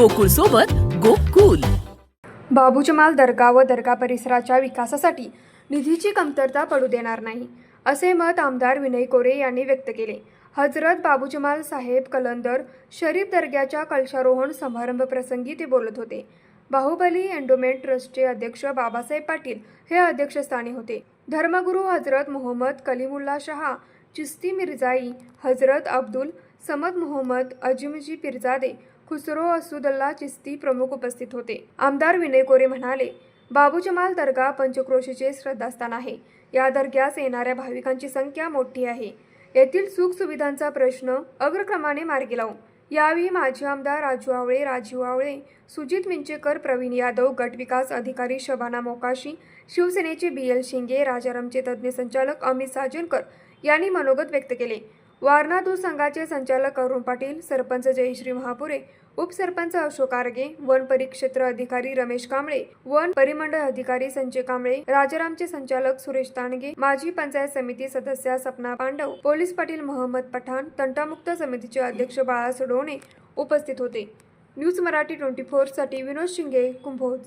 गोकुळ सोबत गोकुल. बाबू जमाल दर्गा व दर्गा परिसराच्या विकासासाठी निधीची कमतरता पडू देणार नाही, असे मत आमदार विनय कोरे यांनी व्यक्त केले. हजरत बाबू जमाल साहेब कलंदर शरीफ दर्ग्याच्या कलशारोहण समारंभ प्रसंगी ते बोलत होते. बाहुबली एंडोमेंट ट्रस्टचे अध्यक्ष बाबासाहेब पाटील हे अध्यक्षस्थानी होते. धर्मगुरू हजरत मोहम्मद कलीमुल्ला शाह चिश्ती मिर्जाई, हजरत अब्दुल समद मोहम्मद अजमजी पिरजादे, खुसरो असुदल्ला चिश्ती प्रमुख उपस्थित होते. आमदार विनय कोरे म्हणाले, बाबू जमाल दर्गा पंचक्रोशीचे श्रद्धास्थान आहे. या दर्ग्यास येणाऱ्या भाविकांची संख्या मोठी आहे. येथील सुखसुविधांचा प्रश्न अग्रक्रमाने मार्गी लावू. यावेळी माजी आमदार राजीव आवळे, सुजित विंचेकर, प्रवीण यादव, गट विकास अधिकारी शबाना मोकाशी, शिवसेनेचे BL शिंगे, राजारामचे तज्ज्ञ संचालक अमित साजनकर यांनी मनोगत व्यक्त केले. वारणा दूध संघाचे संचालक अरुण पाटील, सरपंच जयश्री महापुरे, उपसरपंच अशोक आर्गे, वन परिक्षेत्र अधिकारी रमेश कांबळे, वन परिमंडळ अधिकारी संजय कांबळे, राजारामचे संचालक सुरेश तांडगे, माजी पंचायत समिती सदस्य सपना पांडव, पोलीस पाटील मोहम्मद पठाण, तंटामुक्त समितीचे अध्यक्ष बाळा सडोणे उपस्थित होते. न्यूज मराठी 24 साठी विनोद शिंगे, कुंभोज.